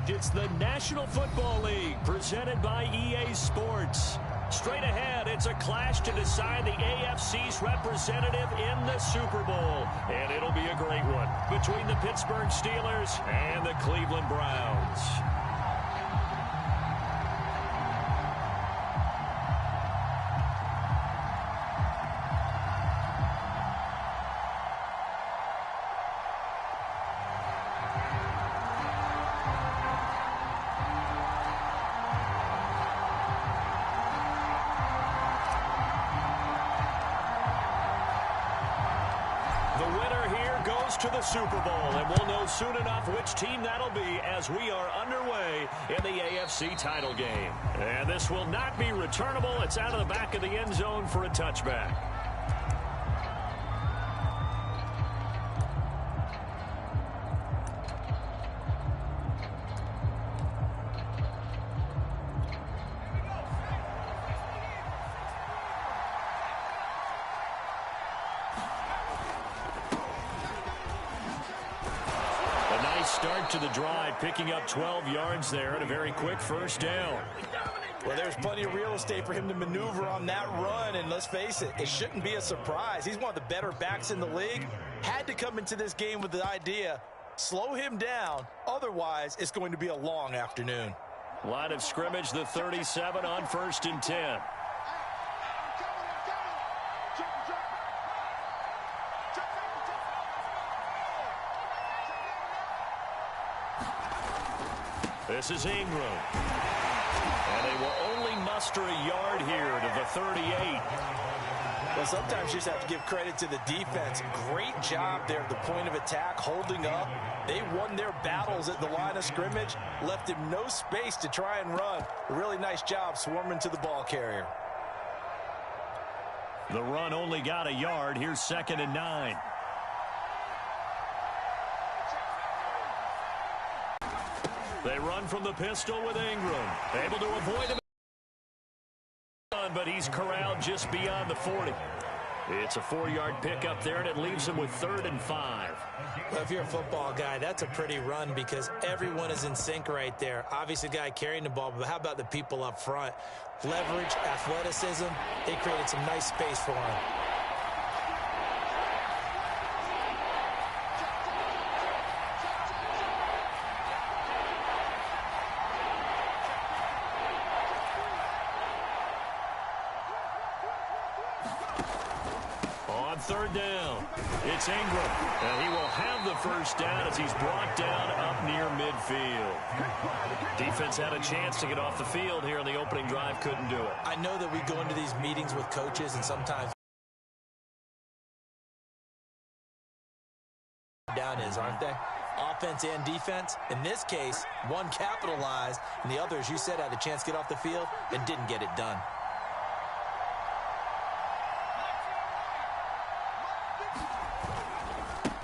correct. It's the National Football League presented by EA Sports. Straight ahead, it's a clash to decide the AFC's representative in the Super Bowl. And it'll be a great one between the Pittsburgh Steelers and the Cleveland Browns. To the Super Bowl, and we'll know soon enough which team that'll be as we are underway in the AFC title game. And this will not be returnable. It's out of the back of the end zone for a touchback. Start to the drive, picking up 12 yards there and a very quick first down. Well, there's plenty of real estate for him to maneuver on that run, and let's face it, it shouldn't be a surprise. He's one of the better backs in the league. Had to come into this game with the idea, slow him down, otherwise it's going to be a long afternoon. Line of scrimmage, the 37 on 1st and 10. This is Ingram. And they will only muster a yard here to the 38. Well, sometimes you just have to give credit to the defense. Great job there at the point of attack, holding up. They won their battles at the line of scrimmage, left him no space to try and run. A really nice job swarming to the ball carrier. The run only got a yard. Here's 2nd and 9. They run from the pistol with Ingram. Able to avoid him. But he's corralled just beyond the 40. It's a 4-yard pickup there, and it leaves him with 3rd and 5. Well, if you're a football guy, that's a pretty run because everyone is in sync right there. Obviously, the guy carrying the ball, but how about the people up front? Leverage, athleticism, they created some nice space for him. Third down. It's Ingram. And he will have the first down as he's brought down up near midfield. Defense had a chance to get off the field here on the opening drive. Couldn't do it. I know that we go into these meetings with coaches and sometimes down is, aren't they? Offense and defense. In this case, one capitalized and the other, as you said, had a chance to get off the field and didn't get it done.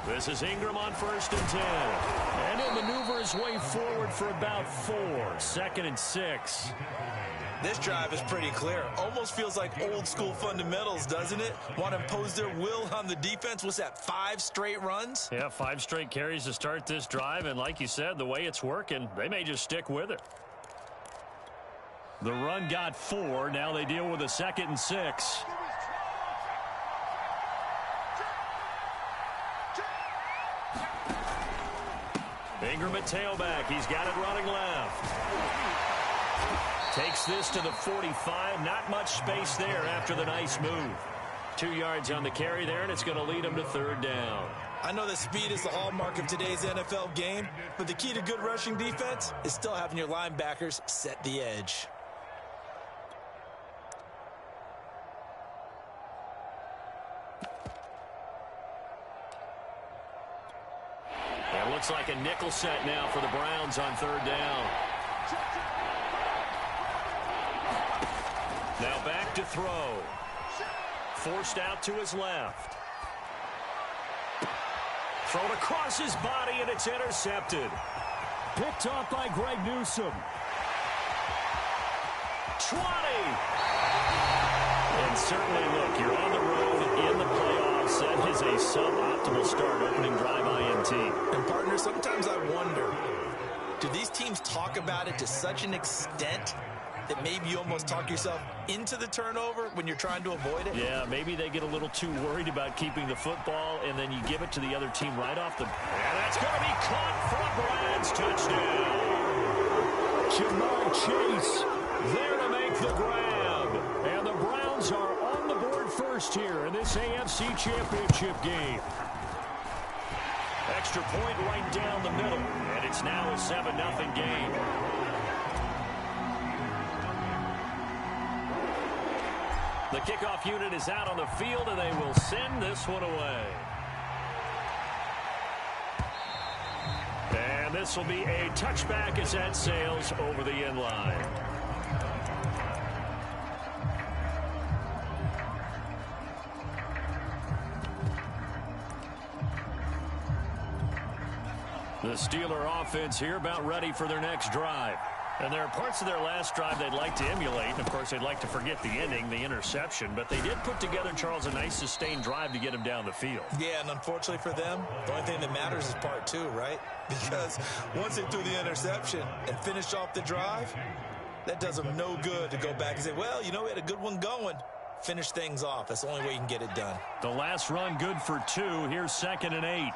This is Ingram on 1st and 10. And he'll maneuver his way forward for about 4. 2nd and 6. This drive is pretty clear. Almost feels like old school fundamentals, doesn't it? Want to impose their will on the defense. What's that, 5 straight runs? Yeah, 5 straight carries to start this drive. And like you said, the way it's working, they may just stick with it. The run got 4. Now they deal with a 2nd and 6. Ingram at tailback. He's got it running left. Takes this to the 45. Not much space there after the nice move. 2 yards on the carry there, and it's going to lead him to 3rd down. I know that speed is the hallmark of today's NFL game, but the key to good rushing defense is still having your linebackers set the edge. Looks like a nickel set now for the Browns on 3rd down. Now back to throw. Forced out to his left. Thrown across his body, and it's intercepted. Picked off by Greg Newsome. 20! And certainly, look, you're on the road in the playoffs. That is a suboptimal start, opening drive INT. And, partner, sometimes I wonder, Do these teams talk about it to such an extent that maybe you almost talk yourself into the turnover when you're trying to avoid it? Yeah, maybe they get a little too worried about keeping the football, and then you give it to the other team right off the... And that's going to be caught for a Browns touchdown. Jamar Chase there to make the grab. And the Browns are on the board first here in this AFC Championship game. Extra point right down the middle, and it's now a 7-0 game. The kickoff unit is out on the field, and they will send this one away. And this will be a touchback as that sails over the end line. The Steeler offense here about ready for their next drive. And there are parts of their last drive they'd like to emulate. And, of course, they'd like to forget the ending, the interception. But they did put together, Charles, a nice sustained drive to get him down the field. Yeah, and unfortunately for them, the only thing that matters is part two, right? Because once they threw the interception and finished off the drive, that does them no good to go back and say, well, you know, we had a good one going. Finish things off. That's the only way you can get it done. The last run good for 2. Here's 2nd and 8.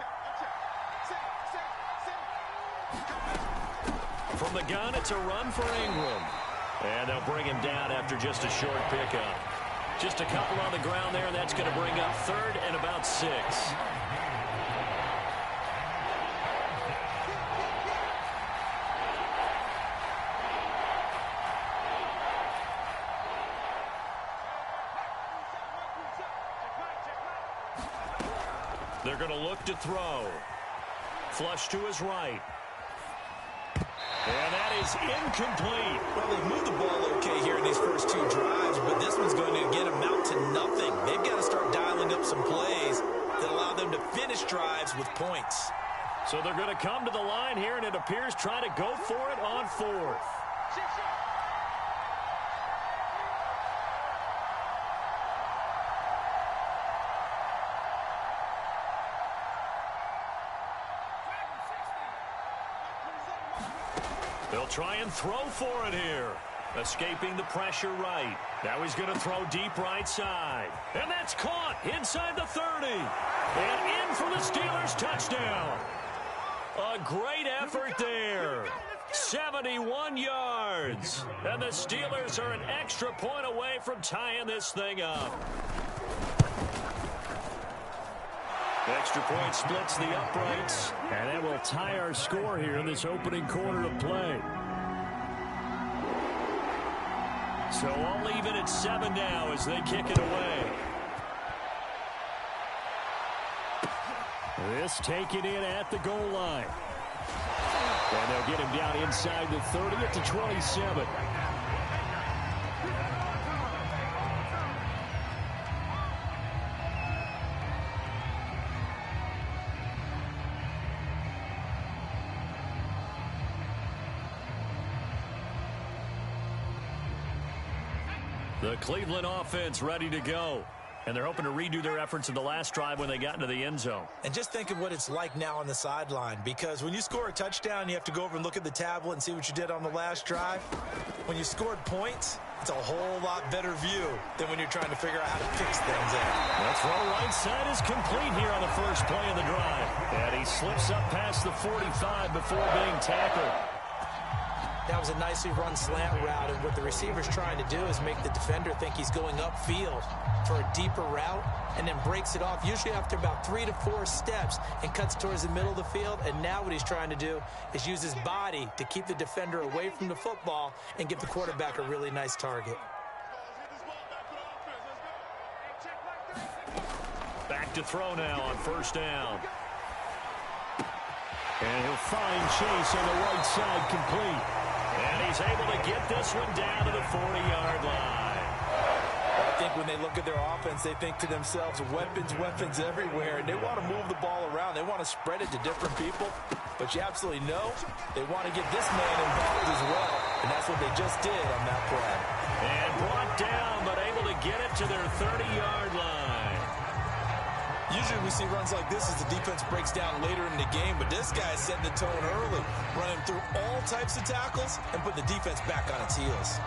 From the gun, it's a run for Ingram. And they'll bring him down after just a short pickup. Just a couple on the ground there, and that's going to bring up 3rd and about 6. They're going to look to throw. Flush to his right. And that is incomplete. Well, they've moved the ball okay here in these first 2 drives, but this one's going to again amount to nothing. They've got to start dialing up some plays that allow them to finish drives with points. So they're going to come to the line here, and it appears try to go for it on 4th. They'll try and throw for it here. Escaping the pressure right. Now he's going to throw deep right side. And that's caught inside the 30. And in for the Steelers touchdown. A great effort there. 71 yards. And the Steelers are an extra point away from tying this thing up. Extra point splits the uprights, and that will tie our score here in this opening quarter of play. So all even at 7 now as they kick it away. This taken in at the goal line. And they'll get him down inside the 30 at the 27. The Cleveland offense ready to go. And they're hoping to redo their efforts in the last drive when they got into the end zone. And just think of what it's like now on the sideline, because when you score a touchdown, you have to go over and look at the tablet and see what you did on the last drive. When you scored points, it's a whole lot better view than when you're trying to figure out how to fix things out. That throw right side is complete here on the first play of the drive. And he slips up past the 45 before being tackled. That was a nicely run slant route, and what the receiver's trying to do is make the defender think he's going upfield for a deeper route, and then breaks it off, usually after about 3 to 4 steps, and cuts towards the middle of the field. And now what he's trying to do is use his body to keep the defender away from the football and give the quarterback a really nice target. Back to throw now on first down. And he'll find Chase on the right side, complete. And he's able to get this one down to the 40-yard line. I think when they look at their offense, they think to themselves, weapons, weapons everywhere. And they want to move the ball around. They want to spread it to different people. But you absolutely know they want to get this man involved as well. And that's what they just did on that play. And brought down, but able to get it to their 30-yard line. Usually we see runs like this as the defense breaks down later in the game, but this guy is setting the tone early, running through all types of tackles and putting the defense back on its heels.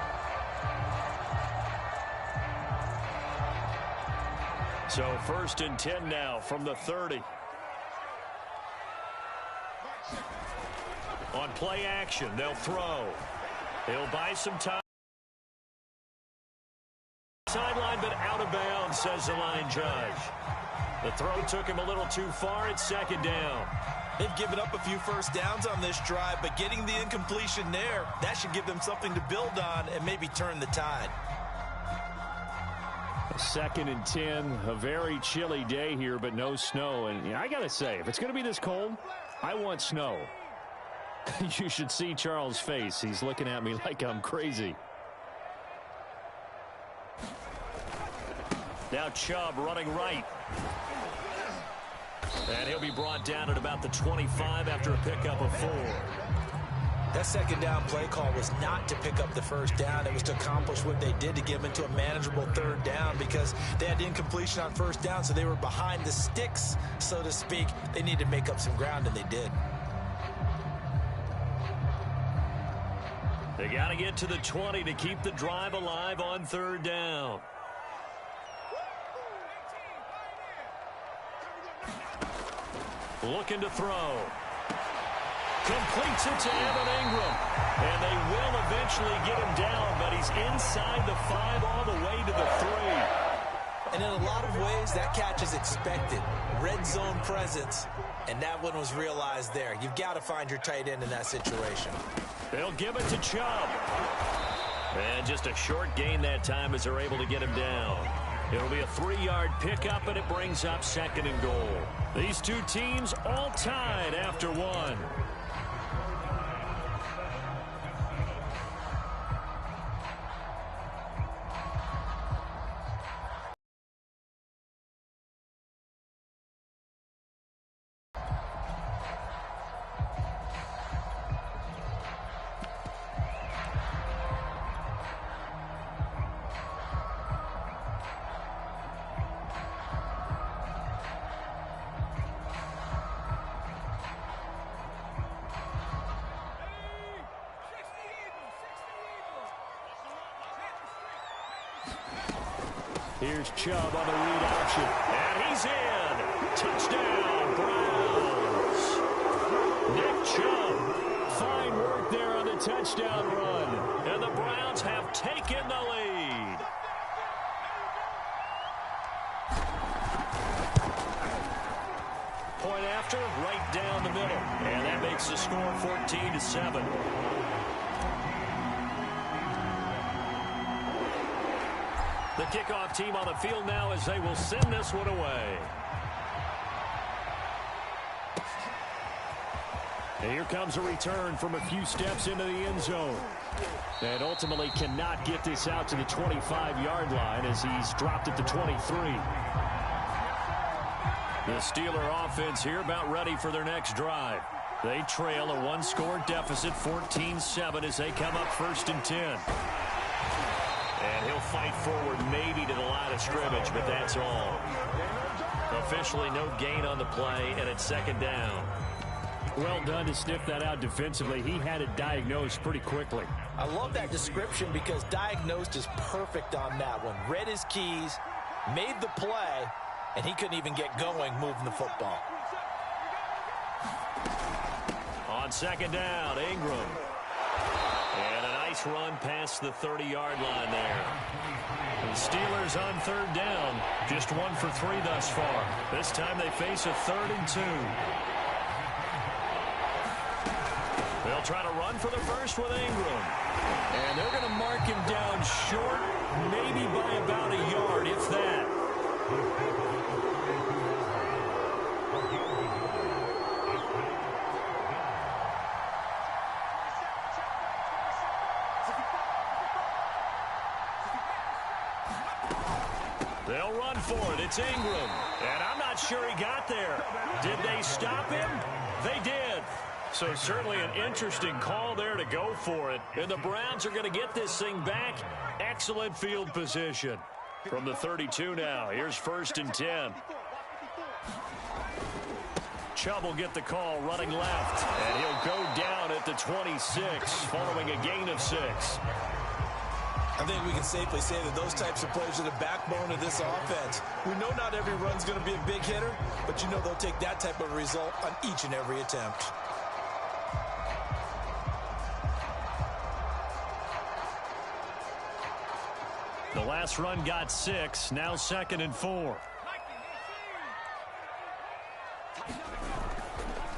So 1st and 10 now from the 30. On play action, they'll throw. He'll buy some time. Sideline, but out of bounds, says the line judge. The throw took him a little too far. It's 2nd down. They've given up a few first downs on this drive, but getting the incompletion there, that should give them something to build on and maybe turn the tide. 2nd and 10, a very chilly day here, but no snow. And I got to say, if it's going to be this cold, I want snow. You should see Charles' face. He's looking at me like I'm crazy. Now Chubb running right. And he'll be brought down at about the 25 after a pickup of 4. That 2nd down play call was not to pick up the 1st down. It was to accomplish what they did to get them into a manageable 3rd down because they had incompletion on 1st down, so they were behind the sticks, so to speak. They needed to make up some ground, and they did. They got to get to the 20 to keep the drive alive on 3rd down. Looking to throw. Completes it to Evan Ingram. And they will eventually get him down, but he's inside the 5 all the way to the 3. And in a lot of ways, that catch is expected. Red zone presence, and that one was realized there. You've got to find your tight end in that situation. They'll give it to Chubb. And just a short gain that time as they're able to get him down. It'll be a 3-yard pickup, and it brings up 2nd and goal. These two teams all tied after 1. Here's Chubb on the read option. And he's in. Touchdown, Browns. Nick Chubb. Fine work there on the touchdown run. And the Browns have taken the lead. Point after, right down the middle. And that makes the score 14-7. The kickoff team on the field now as they will send this one away. And here comes a return from a few steps into the end zone. And ultimately cannot get this out to the 25-yard line as he's dropped at the 23. The Steeler offense here about ready for their next drive. They trail a 1-score deficit, 14-7 as they come up 1st and 10. And he'll fight forward maybe to the line of scrimmage, but that's all. Officially no gain on the play, and it's 2nd down. Well done to sniff that out defensively. He had it diagnosed pretty quickly. I love that description because diagnosed is perfect on that one. Read his keys, made the play, and he couldn't even get going moving the football. On 2nd down, Ingram. And a nice run past the 30-yard line there. The Steelers on 3rd down. Just 1 for 3 thus far. This time they face a 3rd and 2. They'll try to run for the first with Ingram. And they're going to mark him down short, maybe by about a yard, if that. They'll run for it. It's Ingram. And I'm not sure he got there. Did they stop him? They did. So certainly an interesting call there to go for it. And the Browns are going to get this thing back. Excellent field position. From the 32 now, here's 1st and 10. Chubb will get the call running left. And he'll go down at the 26 following a gain of 6. I think we can safely say that those types of plays are the backbone of this offense. We know not every run's going to be a big hitter, but you know they'll take that type of result on each and every attempt. The last run got 6, now 2nd and 4.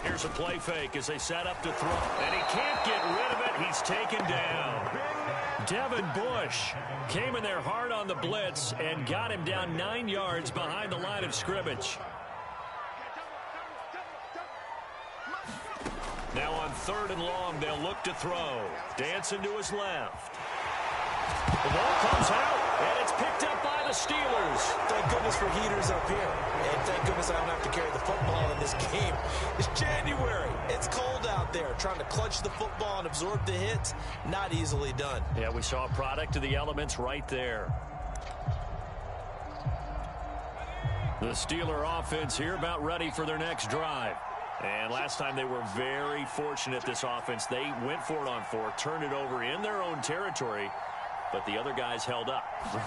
Here's a play fake as they set up to throw. And he can't get rid of it. He's taken down. Devin Bush came in there hard on the blitz and got him down 9 yards behind the line of scrimmage. Now on 3rd and long, they'll look to throw. Dancing to his left. The ball comes out, and it's picked up by the Steelers. Thank goodness for heaters up here. And thank goodness I don't have to carry the football in this game. It's January. It's cold out there. Trying to clutch the football and absorb the hits, not easily done. Yeah, we saw a product of the elements right there. The Steeler offense here about ready for their next drive. And last time they were very fortunate, this offense. They went for it on 4, turned it over in their own territory, but the other guys held up.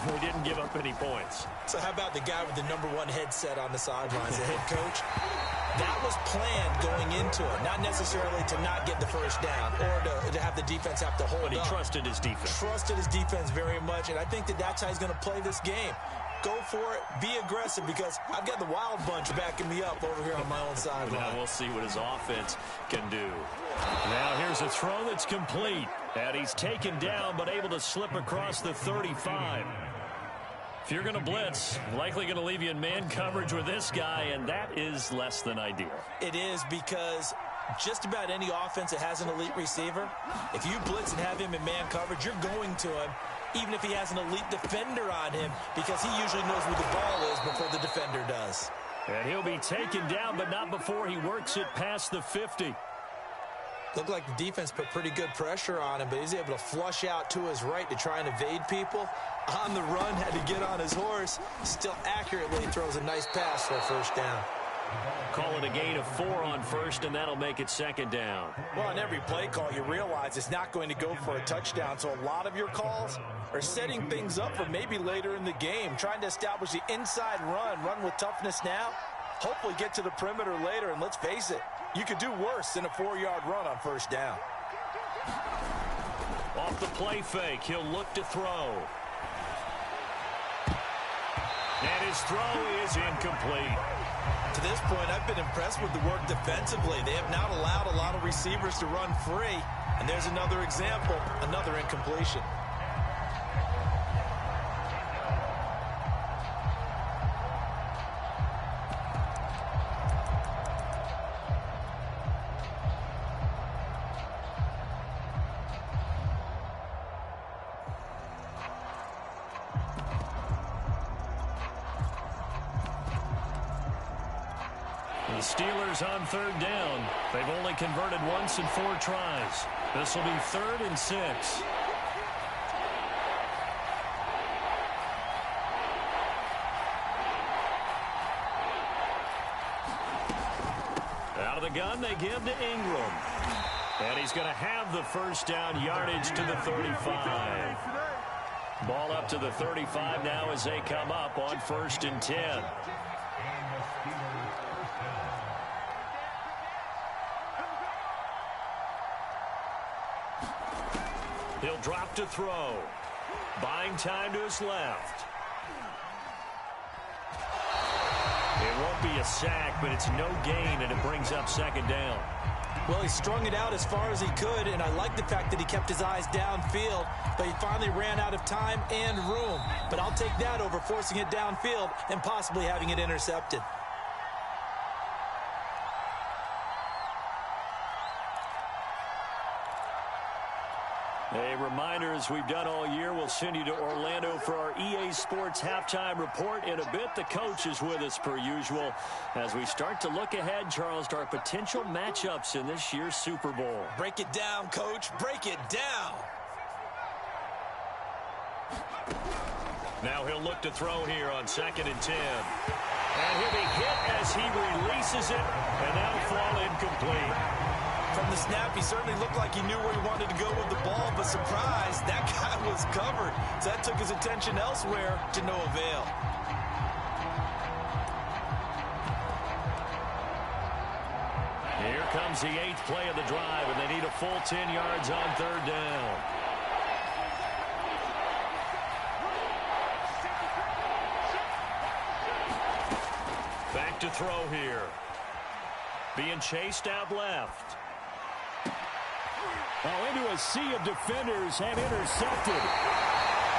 They didn't give up any points. So how about the guy with the #1 headset on the sidelines, the head coach? That was planned going into it, not necessarily to not get the first down or to have the defense have to hold up. But he trusted his defense. Trusted his defense very much, and I think that that's how he's going to play this game. Go for it, be aggressive, because I've got the wild bunch backing me up over here on my own sideline. Now we'll see what his offense can do. Now here's a throw that's complete. And he's taken down, but able to slip across the 35. If you're going to blitz, likely going to leave you in man coverage with this guy, and that is less than ideal. It is, because just about any offense that has an elite receiver, if you blitz and have him in man coverage, you're going to him, even if he has an elite defender on him, because he usually knows where the ball is before the defender does. And he'll be taken down, but not before he works it past the 50. Looked like the defense put pretty good pressure on him, but he's able to flush out to his right to try and evade people. On the run, had to get on his horse. Still accurately throws a nice pass for a first down. Call it a gain of 4 on 1st, and that'll make it 2nd down. Well, on every play call, you realize it's not going to go for a touchdown, so a lot of your calls are setting things up for maybe later in the game, trying to establish the inside run with toughness now, hopefully get to the perimeter later, and let's face it, you could do worse than a 4-yard run on first down. Off the play fake, he'll look to throw. And his throw is incomplete. To this point, I've been impressed with the work defensively. They have not allowed a lot of receivers to run free. And there's another example, another incompletion. The Steelers on 3rd down. They've only converted once in 4 tries. This will be 3rd and 6. Out of the gun, they give to Ingram. And he's going to have the first down, yardage to the 35. Ball up to the 35 now as they come up on 1st and 10. He'll drop to throw. Buying time to his left. It won't be a sack, but it's no gain, and it brings up 2nd down. Well, he strung it out as far as he could, and I like the fact that he kept his eyes downfield, but he finally ran out of time and room. But I'll take that over forcing it downfield and possibly having it intercepted. A reminder, as we've done all year, we'll send you to Orlando for our EA Sports halftime report. In a bit, the coach is with us per usual as we start to look ahead, Charles, to our potential matchups in this year's Super Bowl. Break it down, Coach. Break it down. Now he'll look to throw here on 2nd and 10. And he'll be hit as he releases it, and that'll fall incomplete. From the snap, he certainly looked like he knew where he wanted to go with the ball, but surprise, that guy was covered. So that took his attention elsewhere to no avail. Here comes the 8th play of the drive, and they need a full 10 yards on 3rd down. Back to throw here. Being chased out left. Oh, into a sea of defenders and intercepted.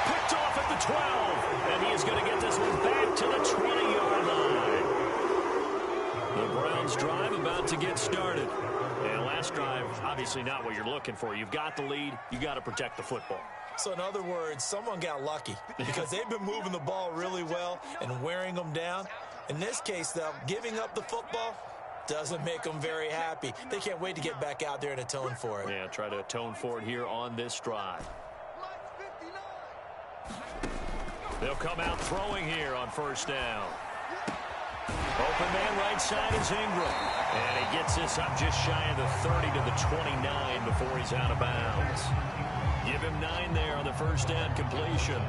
Picked off at the 12. And he is going to get this one back to the 20-yard line. The Browns drive about to get started. And last drive, obviously not what you're looking for. You've got the lead. You got to protect the football. So in other words, someone got lucky because they've been moving the ball really well and wearing them down. In this case, though, giving up the football doesn't make them very happy. They can't wait to get back out there and atone for it. Yeah, try to atone for it here on this drive. They'll come out throwing here on 1st down. Open man right side is Ingram. And he gets this up just shy of the 30 to the 29 before he's out of bounds. Give him 9 there on the 1st down completion.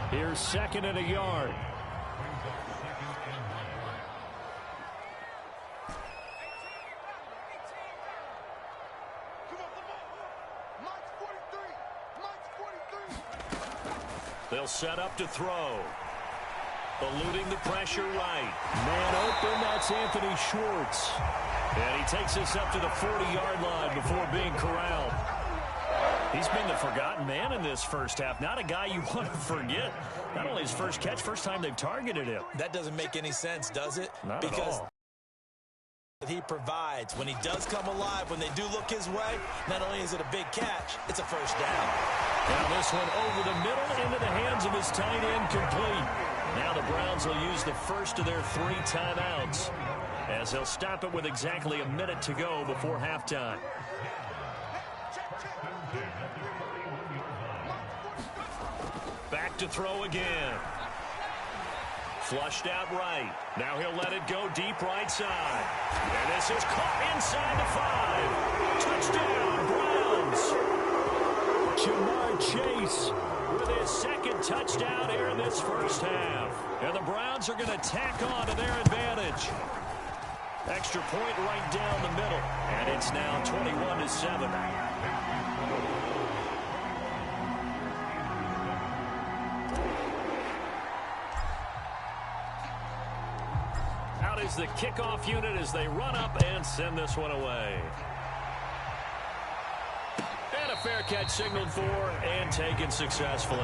Here's 2nd and a yard. They'll set up to throw. Eluding the pressure right. Man open, that's Anthony Schwartz. And he takes this up to the 40-yard line before being corralled. He's been the forgotten man in this first half. Not a guy you want to forget. Not only his first catch, first time they've targeted him. That doesn't make any sense, does it? Not because at all. He provides. When he does come alive, when they do look his way, not only is it a big catch, it's a 1st down. Now this one over the middle into the hands of his tight end, complete. Now the Browns will use the first of their 3 timeouts as they'll stop it with exactly a minute to go before halftime. Back to throw again. Flushed out right. Now he'll let it go deep right side. And this is caught inside the 5. Touchdown, Browns. Jamar Chase with his 2nd touchdown here in this first half. And the Browns are going to tack on to their advantage. Extra point right down the middle. And it's now 21-7. Is the kickoff unit as they run up and send this one away. And a fair catch signaled for and taken successfully.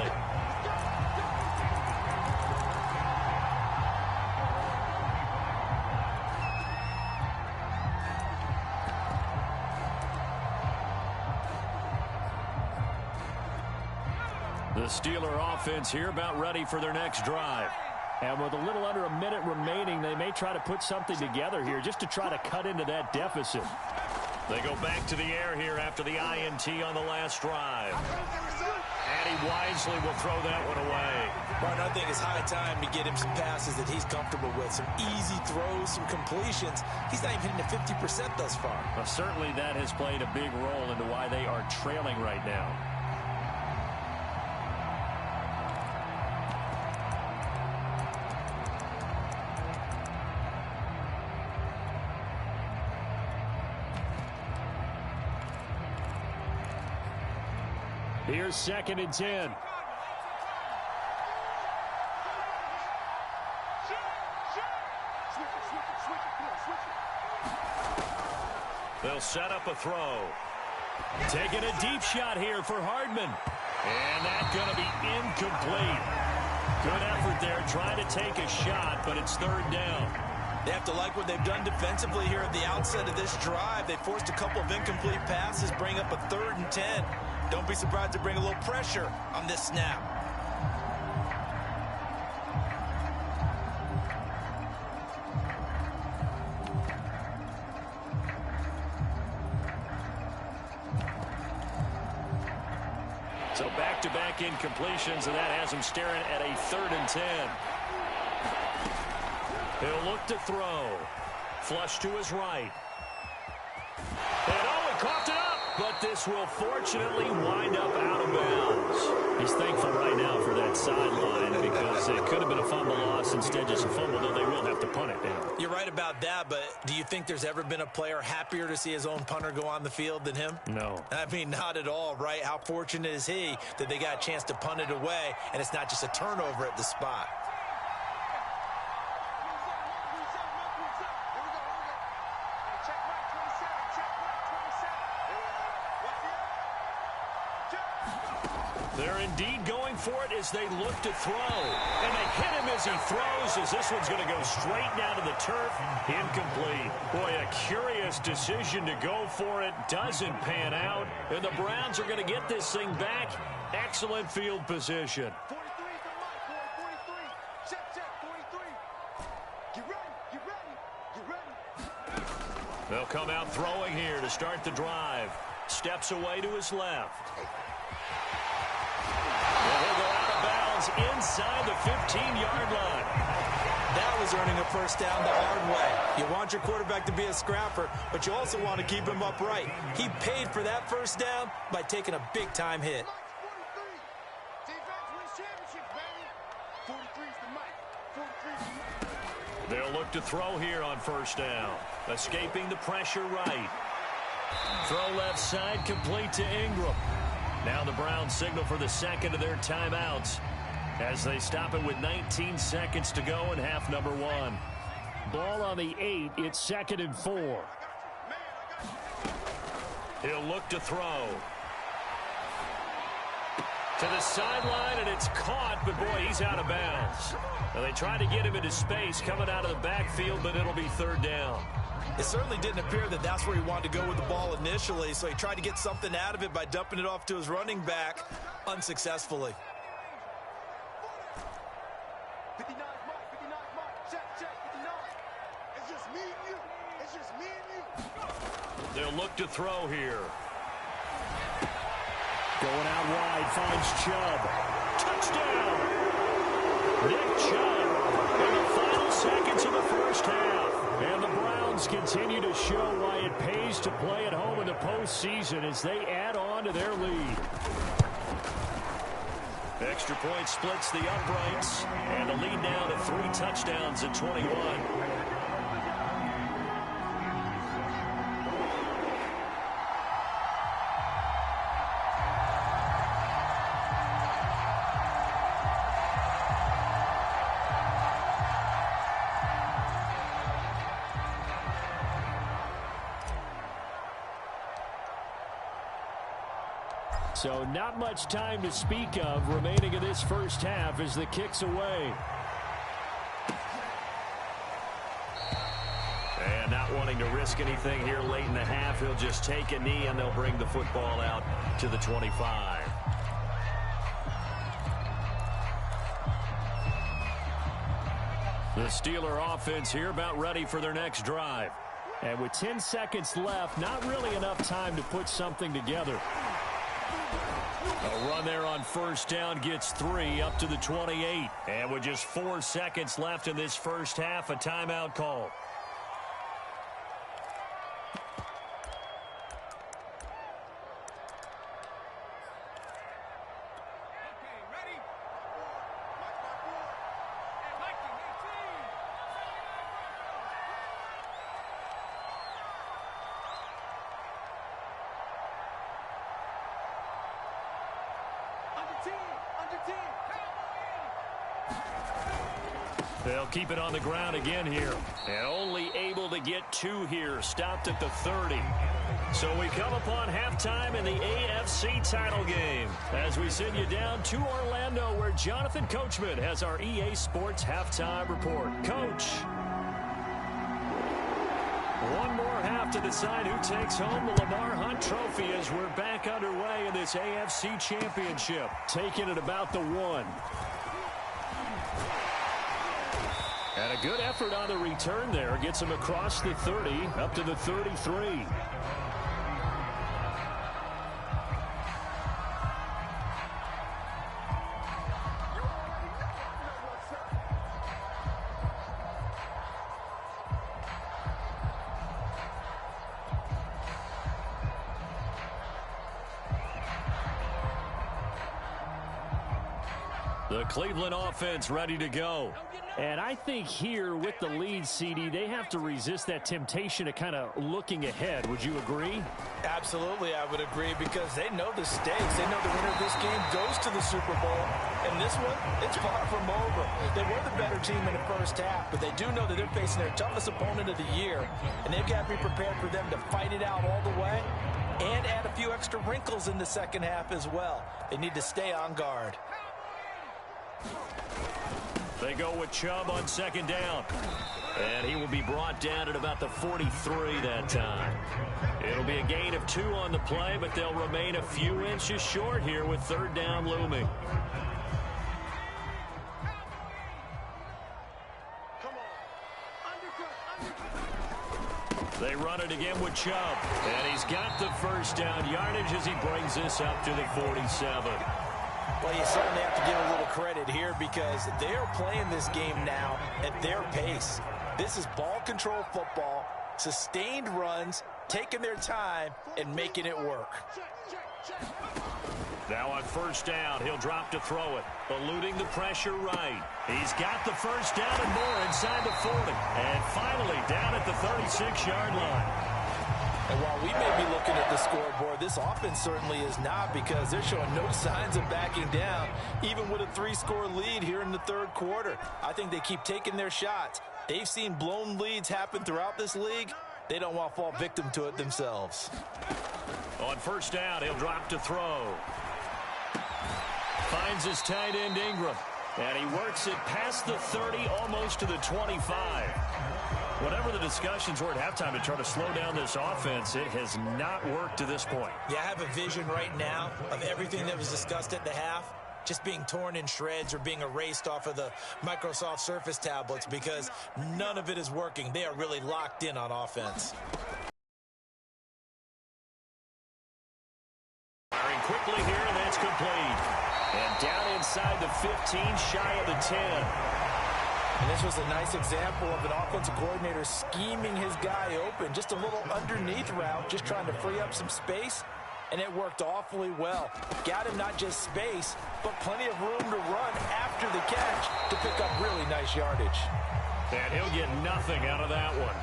The Steeler offense here about ready for their next drive. And with a little under a minute remaining, they may try to put something together here just to try to cut into that deficit. They go back to the air here after the INT on the last drive. And he wisely will throw that one away. Martin, I think it's high time to get him some passes that he's comfortable with. Some easy throws, some completions. He's not even hitting to 50% thus far. Well, certainly that has played a big role into why they are trailing right now. Here's 2nd and 10. They'll set up a throw. Taking a deep shot here for Hardman. And that's going to be incomplete. Good effort there trying to take a shot, but it's 3rd down. They have to like what they've done defensively here at the outset of this drive. They forced a couple of incomplete passes, bring up a 3rd and 10. Don't be surprised to bring a little pressure on this snap. So back-to-back incompletions, and that has him staring at a 3rd and 10. He'll look to throw. Flush to his right. And he coughed it up. But this will fortunately wind up out of bounds. He's thankful right now for that sideline because it could have been a fumble loss, instead just a fumble, though they will have to punt it now. You're right about that, but do you think there's ever been a player happier to see his own punter go on the field than him? No. I mean, not at all, right? How fortunate is he that they got a chance to punt it away, and it's not just a turnover at the spot. They're indeed going for it as they look to throw. And they hit him as he throws, as this one's going to go straight down to the turf. Incomplete. Boy, a curious decision to go for it. Doesn't pan out. And the Browns are going to get this thing back. Excellent field position. 43 for Mike, 43. Check, 43. Get ready. They'll come out throwing here to start the drive. Steps away to his left. He'll go out of bounds inside the 15-yard line. That was earning a first down the hard way. You want your quarterback to be a scrapper, but you also want to keep him upright. He paid for that first down by taking a big-time hit. They'll look to throw here on first down. Escaping the pressure right. Throw left side, complete to Ingram. Now the Browns signal for the second of their timeouts as they stop it with 19 seconds to go in half number one. Ball on the 8. It's 2nd and 4. He'll look to throw. To the sideline, and it's caught, but boy, he's out of bounds. Now they tried to get him into space coming out of the backfield, but it'll be third down. It certainly didn't appear that that's where he wanted to go with the ball initially, so he tried to get something out of it by dumping it off to his running back unsuccessfully. 59 Mike. Check, 59. It's just me and you. They'll look to throw here. Going out wide, finds Chubb. Touchdown! Nick Chubb in the final seconds of the first half. And the Browns continue to show why it pays to play at home in the postseason as they add on to their lead. Extra point splits the uprights, and the lead now to 3 touchdowns at 21. So not much time to speak of remaining in this first half as the kick's away. And not wanting to risk anything here late in the half, he'll just take a knee and they'll bring the football out to the 25. The Steeler offense here about ready for their next drive. And with 10 seconds left, not really enough time to put something together. A run there on first down gets 3 up to the 28. And with just 4 seconds left in this first half, a timeout call. They'll keep it on the ground again here. And only able to get 2 here. Stopped at the 30. So we come upon halftime in the AFC title game as we send you down to Orlando where Jonathan Coachman has our EA Sports halftime report. Coach. One more half to decide who takes home the Lamar Hunt Trophy as we're back underway in this AFC Championship. Taking it about the 1. And a good effort on the return there. Gets him across the 30, up to the 33. The Cleveland offense ready to go. And I think here with the lead, CD, they have to resist that temptation of kind of looking ahead. Would you agree? Absolutely, I would agree, because they know the stakes. They know the winner of this game goes to the Super Bowl. And this one, it's far from over. They were the better team in the first half, but they do know that they're facing their toughest opponent of the year. And they've got to be prepared for them to fight it out all the way and add a few extra wrinkles in the second half as well. They need to stay on guard. They go with Chubb on second down. And he will be brought down at about the 43 that time. It'll be a gain of 2 on the play, but they'll remain a few inches short here with third down looming. They run it again with Chubb. And he's got the first down yardage as he brings this up to the 47. Well, you certainly have to give a little credit here, because they are playing this game now at their pace. This is ball control football, sustained runs, taking their time, and making it work. Now on first down, he'll drop to throw it, eluding the pressure right. He's got the first down and more inside the 40. And finally down at the 36-yard line. And while we may be looking at the scoreboard, this offense certainly is not, because they're showing no signs of backing down, even with a 3-score lead here in the third quarter. I think they keep taking their shots. They've seen blown leads happen throughout this league. They don't want to fall victim to it themselves. On first down, he'll drop to throw. Finds his tight end Ingram. And he works it past the 30, almost to the 25. Whatever the discussions were at halftime to try to slow down this offense, it has not worked to this point. Yeah, I have a vision right now of everything that was discussed at the half just being torn in shreds or being erased off of the Microsoft Surface tablets, because none of it is working. They are really locked in on offense. Firing quickly here, and that's complete. And down inside the 15, shy of the 10. And this was a nice example of an offensive coordinator scheming his guy open. Just a little underneath route, just trying to free up some space, and it worked awfully well. Got him not just space, but plenty of room to run after the catch to pick up really nice yardage. And he'll get nothing out of that one.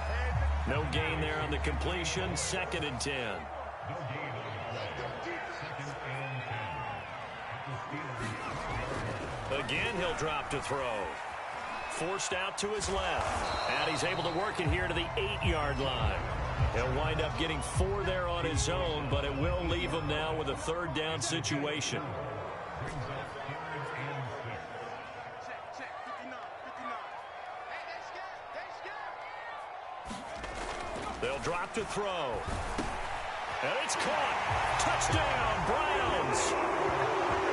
No gain there on the completion, 2nd and 10. Again, he'll drop to throw. Forced out to his left. And he's able to work it here to the 8-yard line. He'll wind up getting 4 there on his own, but it will leave him now with a third down situation. They'll drop to throw. And it's caught. Touchdown, Browns.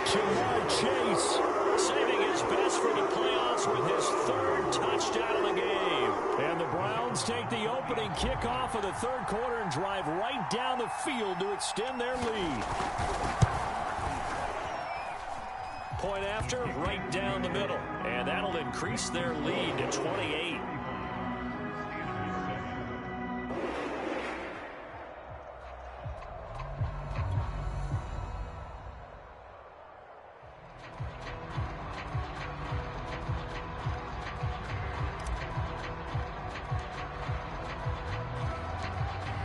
Jamar Chase saving his best for the playoffs with his 3rd touchdown of the game. And the Browns take the opening kickoff of the third quarter and drive right down the field to extend their lead. Point after, right down the middle. And that'll increase their lead to 28.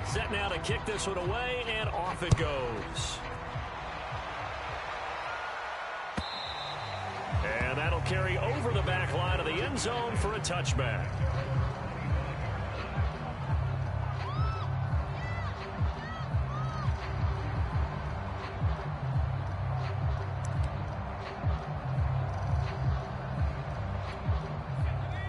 Set now to kick this one away, and off it goes. And that'll carry over the back line of the end zone for a touchback.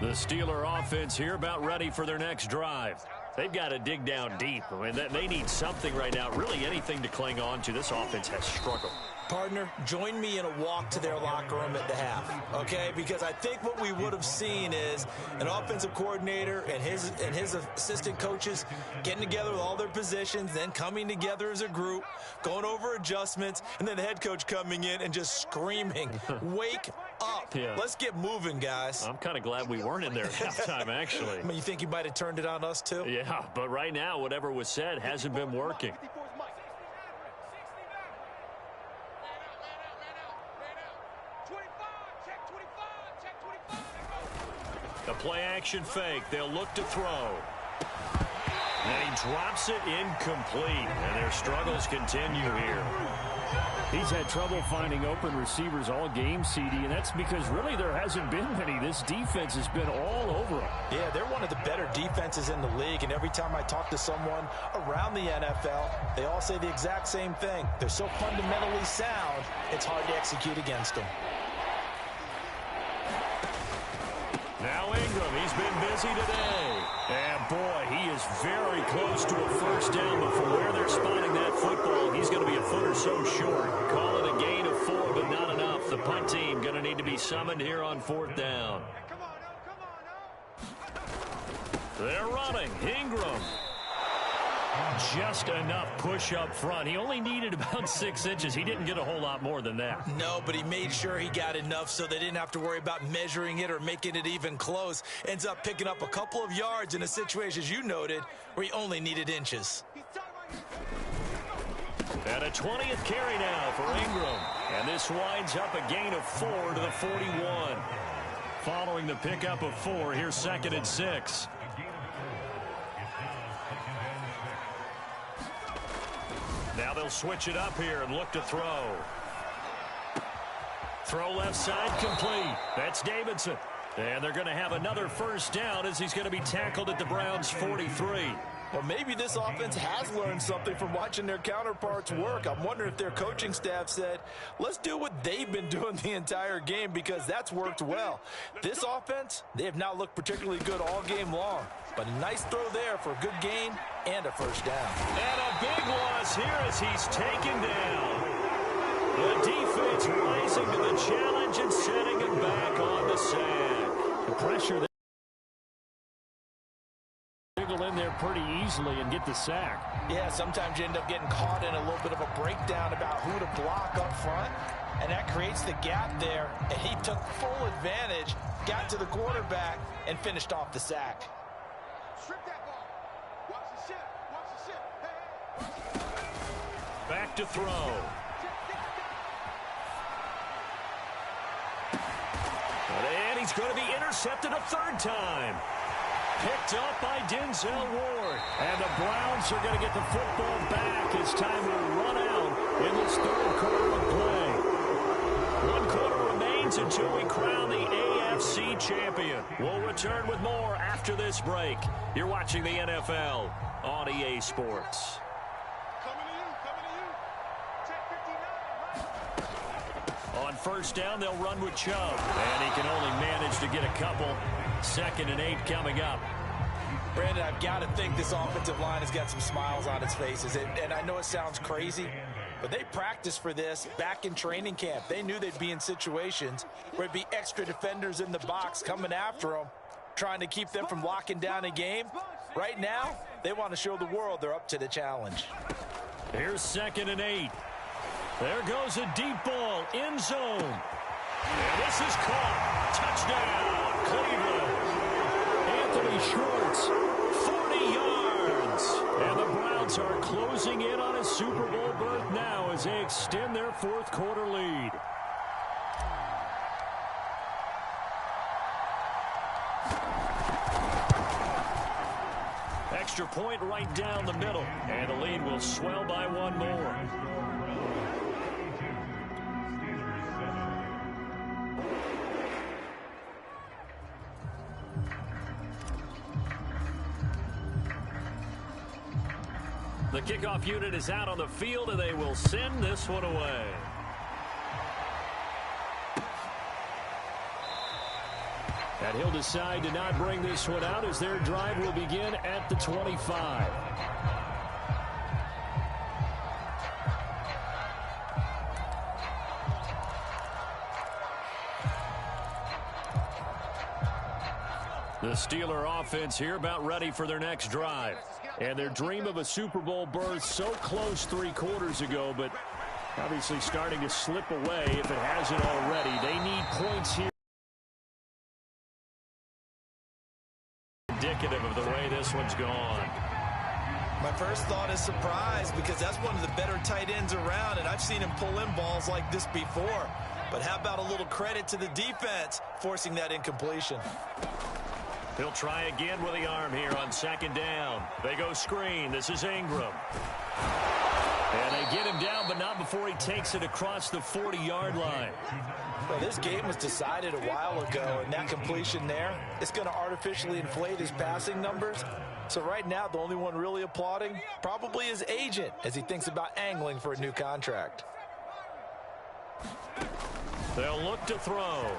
The Steeler offense here about ready for their next drive. They've got to dig down deep. I mean, they need something right now, really anything to cling on to. This offense has struggled. Partner, join me in a walk to their locker room at the half, okay? Because I think what we would have seen is an offensive coordinator and his assistant coaches getting together with all their positions, then coming together as a group, going over adjustments, and then the head coach coming in and just screaming, wake up. Yeah. Let's get moving, guys. I'm kind of glad we weren't in there at halftime, actually. I mean, you think you might have turned it on us, too? Yeah, but right now, whatever was said hasn't been working. A play-action fake. They'll look to throw. And he drops it incomplete. And their struggles continue here. He's had trouble finding open receivers all game, CD, and that's because really there hasn't been many. This defense has been all over them. Yeah, they're one of the better defenses in the league, and every time I talk to someone around the NFL, they all say the exact same thing. They're so fundamentally sound, it's hard to execute against them. Now Ingram, he's been busy today. And boy, he is very close to a first down, but from where they're spotting that football, he's going to be a foot or so short. Call it a gain of 4, but not enough. The punt team going to need to be summoned here on 4th down. They're running. Ingram. Just enough push up front. He only needed about 6 inches. He didn't get a whole lot more than that. No, but he made sure he got enough so they didn't have to worry about measuring it or making it even close. Ends up picking up a couple of yards in a situation, as you noted, where he only needed inches. And a 20th carry now for Ingram. And this winds up a gain of 4 to the 41. Following the pickup of 4, here's 2nd and 6. Now they'll switch it up here and look to throw. Throw left side complete. That's Davidson. And they're going to have another first down as he's going to be tackled at the Browns' 43. Well, maybe this offense has learned something from watching their counterparts work. I'm wondering if their coaching staff said, let's do what they've been doing the entire game, because that's worked well. This offense, they have not looked particularly good all game long. But a nice throw there for a good gain and a first down. And a big loss here as he's taken down. The defense rising to the challenge and setting him back on the sack. The pressure there. Wiggle in there pretty easily and get the sack. Yeah, sometimes you end up getting caught in a little bit of a breakdown about who to block up front, and that creates the gap there, and he took full advantage, got to the quarterback, and finished off the sack. Strip that ball. Watch the ship. Watch the ship. Hey. Back to throw. And he's going to be intercepted a 3rd time. Picked up by Denzel Ward. And the Browns are going to get the football back as time will run out in this 3rd quarter of play. 1 quarter remains until we crown the AFC champion. We'll return with more after this break. You're watching the NFL on EA Sports. Coming to you. Check 59. On first down, they'll run with Chubb. And he can only manage to get a couple. 2nd and 8 coming up. Brandon, I've got to think this offensive line has got some smiles on its faces. And I know it sounds crazy, but they practiced for this back in training camp. They knew they'd be in situations where it'd be extra defenders in the box coming after them, trying to keep them from locking down a game. Right now, they want to show the world they're up to the challenge. Here's 2nd and 8. There goes a deep ball, end zone. And this is caught. Touchdown, Cleveland. Anthony Schwartz, 40 yards. And the Browns are closing in on a Super Bowl berth now as they extend their 4th quarter lead. Extra point right down the middle. And the lead will swell by 1 more. The kickoff unit is out on the field, and they will send this one away. And he'll decide to not bring this one out as their drive will begin at the 25. The Steeler offense here about ready for their next drive. And their dream of a Super Bowl berth so close 3 quarters ago, but obviously starting to slip away if it hasn't already. They need points here. Indicative of the way this one's gone. My first thought is surprise, because that's one of the better tight ends around, and I've seen him pull in balls like this before. But how about a little credit to the defense forcing that incompletion? He'll try again with the arm here on second down. They go screen. This is Ingram. And they get him down, but not before he takes it across the 40-yard line. Well, this game was decided a while ago, and that completion there is going to artificially inflate his passing numbers. So right now, the only one really applauding probably his agent as he thinks about angling for a new contract. They'll look to throw.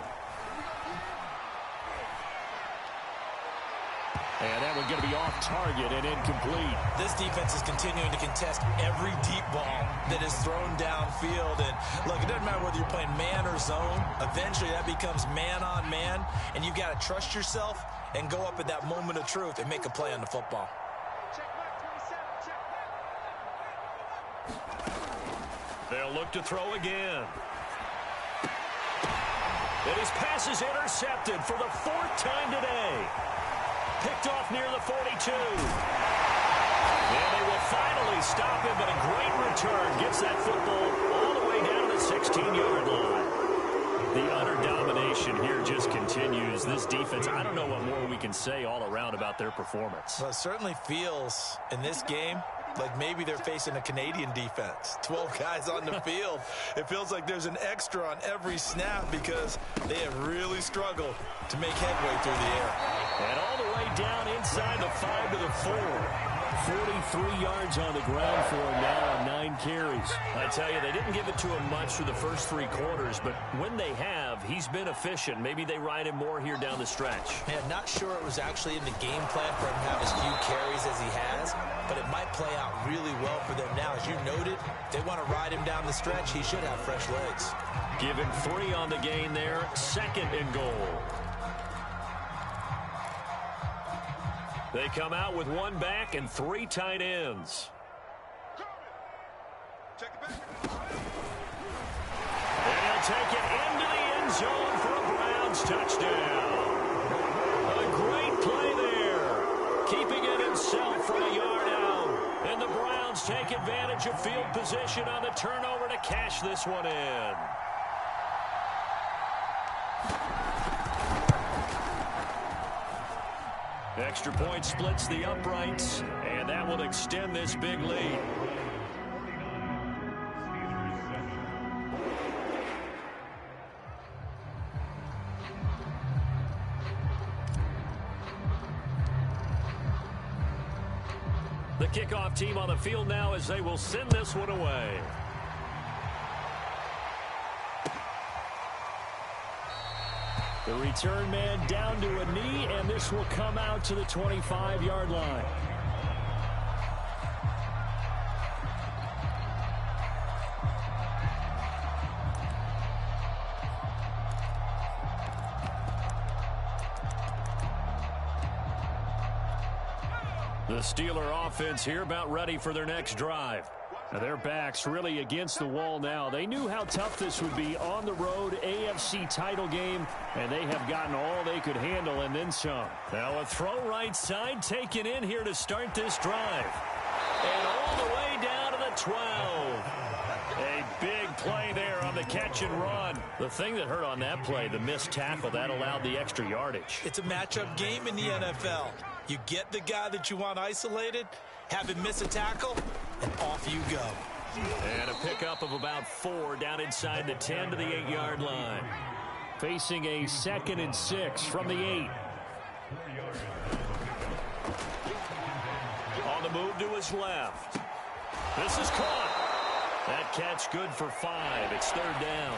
And that one's going to be off target and incomplete. This defense is continuing to contest every deep ball that is thrown downfield. And look, it doesn't matter whether you're playing man or zone. Eventually, that becomes man on man. And you've got to trust yourself and go up at that moment of truth and make a play on the football. They'll look to throw again. And his pass is intercepted for the 4th time today. Picked off near the 42. And they will finally stop him, but a great return gets that football all the way down to the 16-yard line. The utter domination here just continues. This defense, I don't know what more we can say all around about their performance. Well, it certainly feels in this game like maybe they're facing a Canadian defense. 12 guys on the field. It feels like there's an extra on every snap because they have really struggled to make headway through the air. And all the way down inside the 5 to the 4. 43 yards on the ground for him now on 9 carries. I tell you, they didn't give it to him much for the first 3 quarters, but when they have, he's been efficient. Maybe they ride him more here down the stretch. Man, not sure it was actually in the game plan for him to have as few carries as he has, but it might play out really well for them now. As you noted, if they want to ride him down the stretch, he should have fresh legs. Give him 3 on the gain there, 2nd and goal. They come out with 1 back and 3 tight ends. And he'll take it into the end zone for a Browns touchdown. A great play there. Keeping it himself from a yard out. And the Browns take advantage of field position on the turnover to cash this one in. Extra point splits the uprights, and that will extend this big lead. The kickoff team on the field now as they will send this one away. The return man down to a knee, and this will come out to the 25-yard line. The Steeler offense here about ready for their next drive. Now their backs really against the wall now. They knew how tough this would be on the road, AFC title game, and they have gotten all they could handle and then some. Now a throw right side taken in here to start this drive. And all the way down to the 12. A big play there on the catch and run. The thing that hurt on that play, the missed tackle, that allowed the extra yardage. It's a matchup game in the NFL. You get the guy that you want isolated, have him miss a tackle, and off you go. And a pickup of about 4 down inside the 10 to the 8-yard line. Facing a 2nd and 6 from the 8. On the move to his left. This is caught. That catch good for 5. It's 3rd down.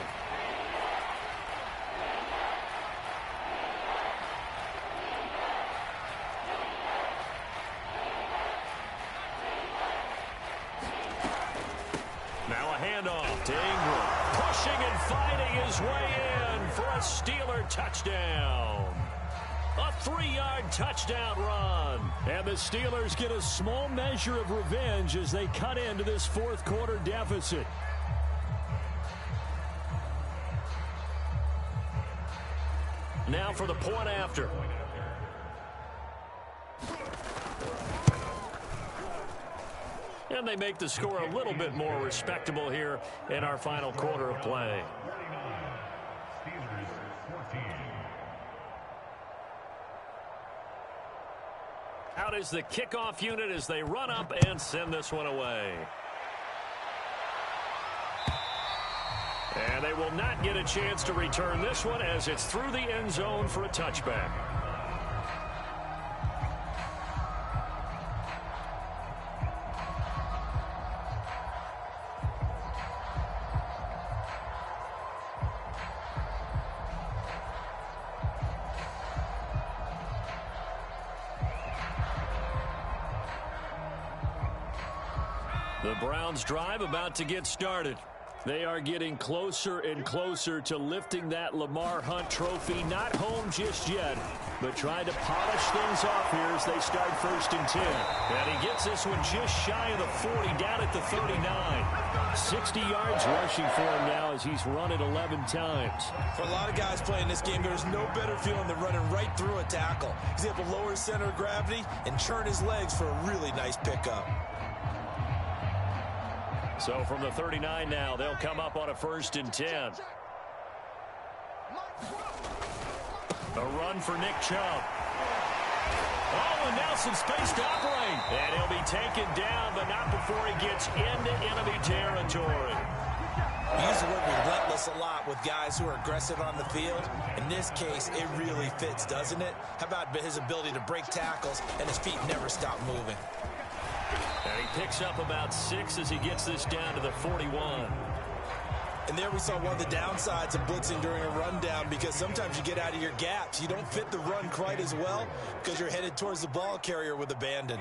To Ingram, pushing and fighting his way in for a Steeler touchdown. A 3-yard touchdown run. And the Steelers get a small measure of revenge as they cut into this 4th quarter deficit. Now for the point after. And they make the score a little bit more respectable here in our final quarter of play. Out is the kickoff unit as they run up and send this one away. And they will not get a chance to return this one as it's through the end zone for a touchback. The Browns' drive about to get started. They are getting closer and closer to lifting that Lamar Hunt trophy. Not home just yet, but trying to polish things off here as they start 1st and 10. And he gets this one just shy of the 40, down at the 39. 60 yards rushing for him now as he's run it 11 times. For a lot of guys playing this game, there's no better feeling than running right through a tackle. He's able to lower his center of gravity and churn his legs for a really nice pickup. So from the 39 now, they'll come up on a 1st and 10. A run for Nick Chubb. Oh, and now some space to operate. And he'll be taken down, but not before he gets into enemy territory. We use the word relentless a lot with guys who are aggressive on the field. In this case, it really fits, doesn't it? How about his ability to break tackles and his feet never stop moving? And he picks up about 6 as he gets this down to the 41. And there we saw one of the downsides of blitzing during a rundown, because sometimes you get out of your gaps. You don't fit the run quite as well because you're headed towards the ball carrier with abandon.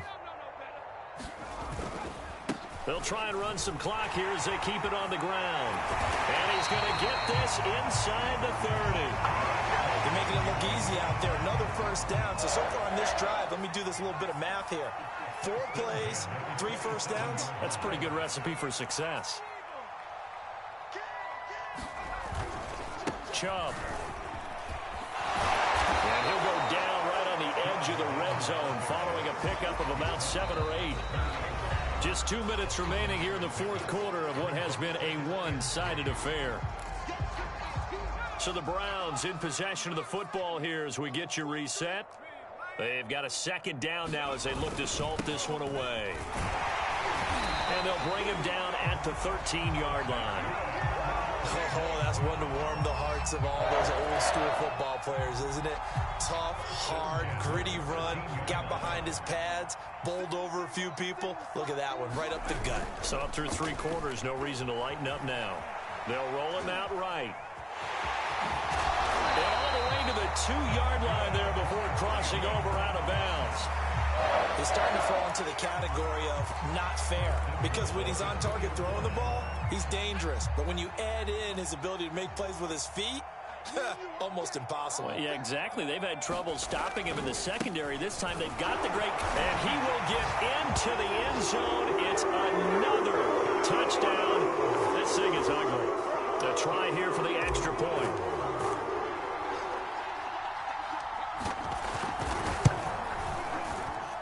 They'll try and run some clock here as they keep it on the ground. And he's going to get this inside the 30. They're making it look easy out there. Another 1st down. So far on this drive, let me do this little bit of math here. 4 plays, 3 1st downs. That's a pretty good recipe for success. Chubb. And he'll go down right on the edge of the red zone following a pickup of about 7 or 8. Just 2 minutes remaining here in the 4th quarter of what has been a one-sided affair. So the Browns in possession of the football here as we get you reset. They've got a 2nd down now as they look to salt this one away. And they'll bring him down at the 13-yard line. Oh, that's one to warm the hearts of all those old-school football players, isn't it? Tough, hard, gritty run. Got behind his pads, bowled over a few people. Look at that one, right up the gut. So up through 3 quarters, no reason to lighten up now. They'll roll him out right. And all the way to the 2-yard line there before crossing over out of bounds. He's starting to fall into the category of not fair, because when he's on target throwing the ball, he's dangerous. But when you add in his ability to make plays with his feet, almost impossible. Well, yeah, exactly. They've had trouble stopping him in the secondary. This time they've got the great, and he will get into the end zone. It's another touchdown. This thing is ugly. A try here for the extra point.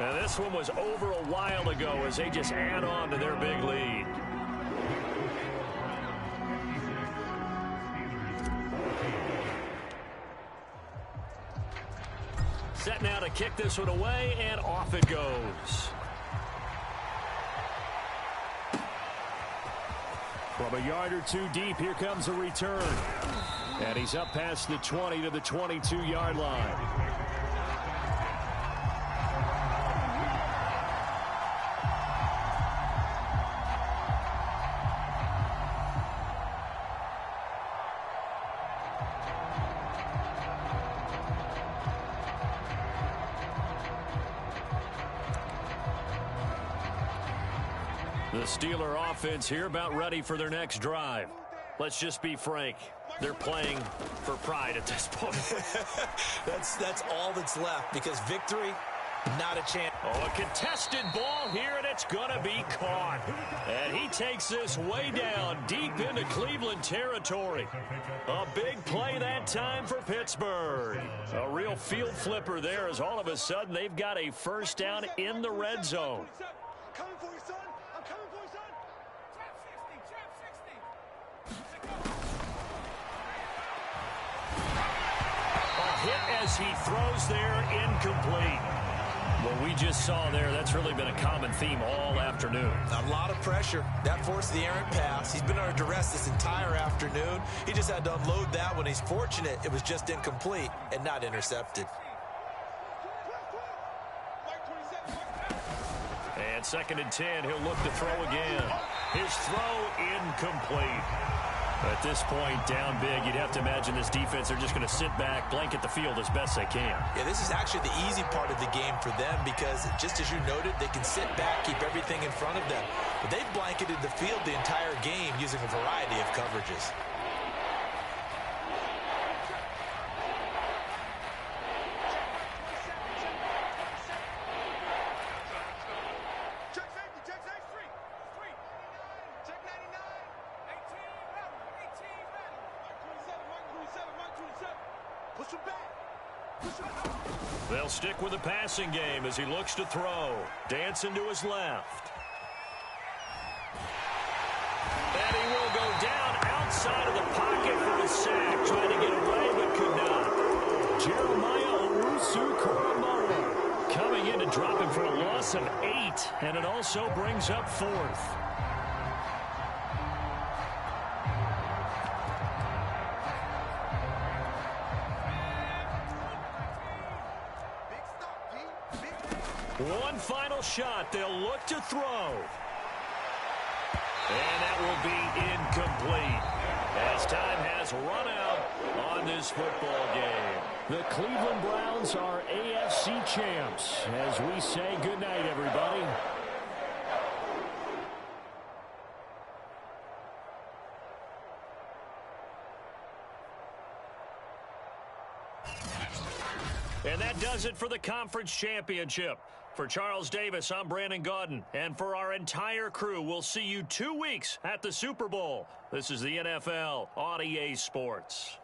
And this one was over a while ago as they just add on to their big lead. Set now to kick this one away, and off it goes. From a yard or 2 deep, here comes a return. And he's up past the 20 to the 22-yard line. The Steeler offense here about ready for their next drive. Let's just be frank. They're playing for pride at this point. That's all that's left, because victory, not a chance. Oh, a contested ball here, and it's going to be caught. And he takes this way down deep into Cleveland territory. A big play that time for Pittsburgh. A real field flipper there, as all of a sudden they've got a 1st down in the red zone. Coming for you, son. I'm coming for you, son. A hit as he throws there, incomplete. What we just saw there, that's really been a common theme all afternoon. A lot of pressure. That forced the errant pass. He's been under duress this entire afternoon. He just had to unload that one. He's fortunate it was just incomplete and not intercepted. And 2nd and 10, he'll look to throw again. His throw incomplete. At this point, down big, you'd have to imagine this defense are just going to sit back, blanket the field as best they can. Yeah, this is actually the easy part of the game for them because, just as you noted, they can sit back, keep everything in front of them. But they've blanketed the field the entire game using a variety of coverages. They'll stick with the passing game as he looks to throw. Dancing to his left. And he will go down outside of the pocket for a sack. Trying to get away, but could not. Jeremiah Owusu-Koramoah coming in to drop him for a loss of 8. And it also brings up 4th. One final shot. They'll look to throw. And that will be incomplete as time has run out on this football game. The Cleveland Browns are AFC champs. As we say goodnight, everybody. And that does it for the conference championship. For Charles Davis, I'm Brandon Gaudin. And for our entire crew, we'll see you 2 weeks at the Super Bowl. This is the NFL on EA Sports.